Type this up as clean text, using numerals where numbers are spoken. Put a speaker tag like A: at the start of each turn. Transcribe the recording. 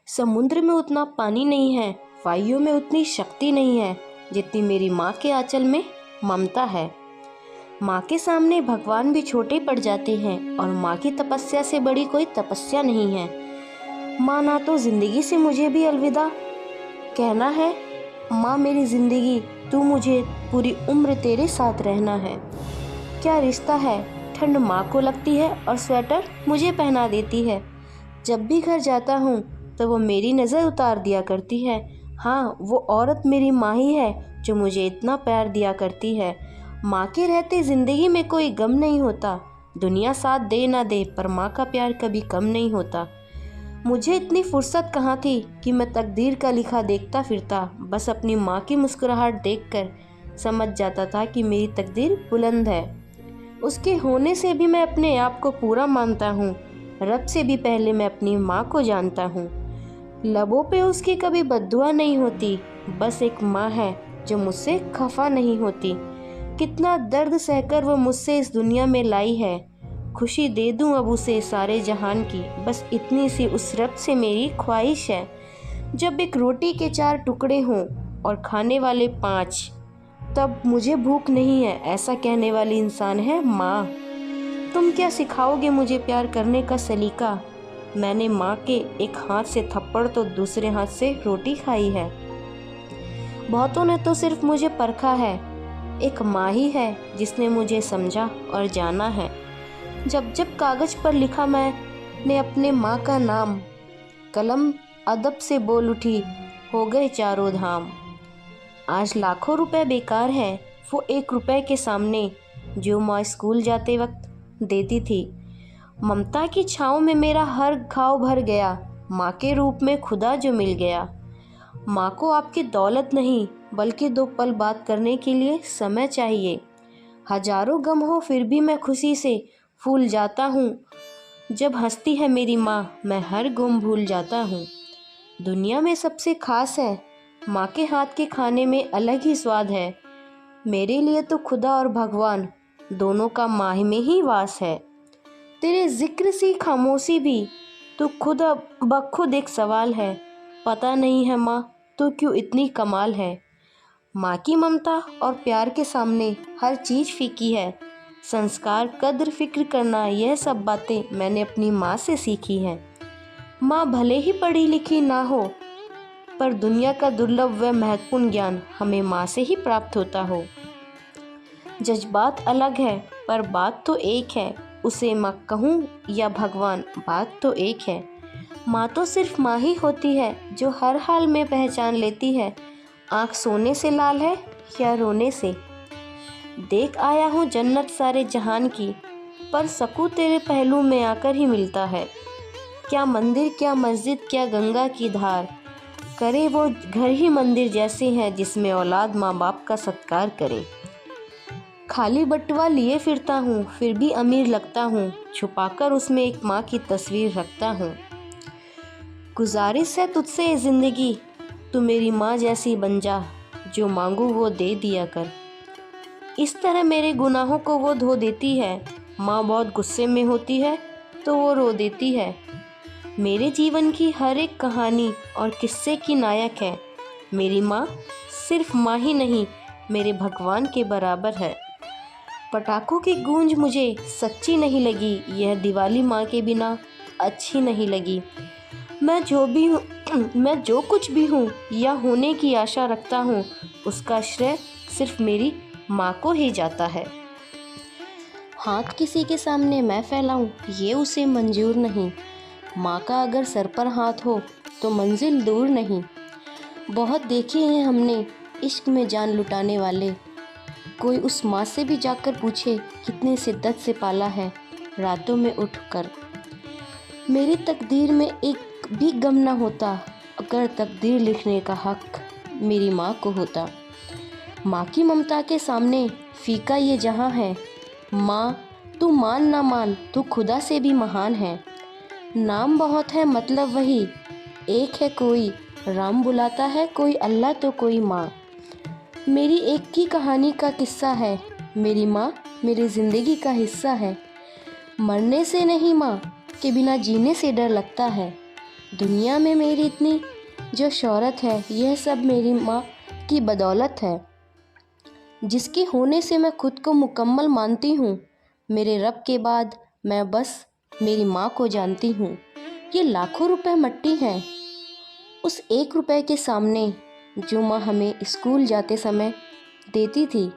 A: समुद्र में उतना पानी नहीं है, वायुओं में उतनी शक्ति नहीं है जितनी मेरी माँ के आंचल में ममता है। माँ के सामने भगवान भी छोटे पड़ जाते हैं और माँ की तपस्या से बड़ी कोई तपस्या नहीं है। माँ ना तो जिंदगी से मुझे भी अलविदा कहना है। माँ मेरी जिंदगी, तू मुझे पूरी उम्र तेरे साथ रहना है। क्या रिश्ता है, ठंड माँ को लगती है और स्वेटर मुझे पहना देती है। जब भी घर जाता हूँ तो वो मेरी नज़र उतार दिया करती है। हाँ, वो औरत मेरी माँ ही है जो मुझे इतना प्यार दिया करती है। माँ के रहते ज़िंदगी में कोई गम नहीं होता। दुनिया साथ दे ना दे पर माँ का प्यार कभी कम नहीं होता। मुझे इतनी फुर्सत कहाँ थी कि मैं तकदीर का लिखा देखता फिरता। बस अपनी माँ की मुस्कुराहट देखकर समझ जाता था कि मेरी तकदीर बुलंद है। उसके होने से भी मैं अपने आप को पूरा मानता हूँ। रब से भी पहले मैं अपनी माँ को जानता हूँ। लबों पे उसकी कभी बद्दुआ नहीं होती, बस एक माँ है जो मुझसे खफा नहीं होती। कितना दर्द सहकर वो मुझसे इस दुनिया में लाई है। खुशी दे दूं अब उसे सारे जहान की, बस इतनी सी उस रब से मेरी ख्वाहिश है। जब एक रोटी के 4 टुकड़े हों और खाने वाले 5, तब मुझे भूख नहीं है, ऐसा कहने वाली इंसान है माँ। तुम क्या सिखाओगे मुझे प्यार करने का सलीका। मैंने माँ के एक हाथ से थप्पड़ तो दूसरे हाथ से रोटी खाई है। बहुतों ने तो सिर्फ मुझे परखा है, एक माँ ही है जिसने मुझे समझा और जाना है। जब जब कागज पर लिखा मैंने अपने माँ का नाम, कलम अदब से बोल उठी, हो गए चारों धाम। आज लाखों रुपए बेकार है वो 1 रुपए के सामने, जो माँ स्कूल जाते वक्त देती थी। ममता की छाँव में मेरा हर घाव भर गया, माँ के रूप में खुदा जो मिल गया। माँ को आपकी दौलत नहीं बल्कि 2 पल बात करने के लिए समय चाहिए। हजारों गम हो फिर भी मैं खुशी से फूल जाता हूँ। जब हंसती है मेरी माँ मैं हर गुम भूल जाता हूँ। दुनिया में सबसे खास है, माँ के हाथ के खाने में अलग ही स्वाद है। मेरे लिए तो खुदा और भगवान दोनों का माँ में ही वास है। तेरे जिक्र सी खामोशी भी तो खुद बखुद एक सवाल है। पता नहीं है माँ तो क्यों इतनी कमाल है। माँ की ममता और प्यार के सामने हर चीज़ फीकी है। संस्कार, कद्र, फिक्र करना, यह सब बातें मैंने अपनी माँ से सीखी हैं। माँ भले ही पढ़ी लिखी ना हो, पर दुनिया का दुर्लभ व महत्वपूर्ण ज्ञान हमें माँ से ही प्राप्त होता हो। जज्बात अलग है पर बात तो एक है, उसे माँ कहूँ या भगवान, बात तो एक है। माँ तो सिर्फ माँ ही होती है जो हर हाल में पहचान लेती है, आँख सोने से लाल है या रोने से। देख आया हूँ जन्नत सारे जहान की, पर सकूँ तेरे पहलू में आकर ही मिलता है। क्या मंदिर, क्या मस्जिद, क्या गंगा की धार, करे वो घर ही मंदिर जैसे हैं जिसमें औलाद माँ बाप का सत्कार करे। खाली बटुआ लिए फिरता हूँ फिर भी अमीर लगता हूँ, छुपाकर उसमें एक माँ की तस्वीर रखता हूँ। गुजारिश है तुझसे ये ज़िंदगी, तू मेरी माँ जैसी बन जा, जो मांगू वो दे दिया कर। इस तरह मेरे गुनाहों को वो धो देती है। माँ बहुत गुस्से में होती है तो वो रो देती है। मेरे जीवन की हर एक कहानी और किस्से की नायक है। मेरी माँ सिर्फ माँ ही नहीं, मेरे भगवान के बराबर है। पटाखों की गूंज मुझे सच्ची नहीं लगी, यह दिवाली माँ के बिना अच्छी नहीं लगी। मैं जो कुछ भी हूँ या होने की आशा रखता हूँ, उसका श्रेय सिर्फ मेरी माँ को ही जाता है। हाथ किसी के सामने मैं फैलाऊं, ये उसे मंजूर नहीं। माँ का अगर सर पर हाथ हो तो मंजिल दूर नहीं। बहुत देखे हैं हमने इश्क में जान लुटाने वाले, कोई उस माँ से भी जाकर पूछे कितने शिद्दत से पाला है रातों में उठकर। मेरी तकदीर में एक भी गम ना होता अगर तकदीर लिखने का हक मेरी माँ को होता। माँ की ममता के सामने फीका ये जहाँ है। माँ तू मान ना मान, तू खुदा से भी महान है। नाम बहुत है मतलब वही एक है, कोई राम बुलाता है, कोई अल्लाह तो कोई माँ। मेरी एक ही कहानी का किस्सा है, मेरी माँ मेरी ज़िंदगी का हिस्सा है। मरने से नहीं माँ के बिना जीने से डर लगता है। दुनिया में मेरी इतनी जो शोहरत है, यह सब मेरी माँ की बदौलत है, जिसके होने से मैं खुद को मुकम्मल मानती हूँ। मेरे रब के बाद मैं बस मेरी माँ को जानती हूँ। ये लाखों रुपए मट्टी हैं उस 1 रुपए के सामने जो माँ हमें स्कूल जाते समय देती थी।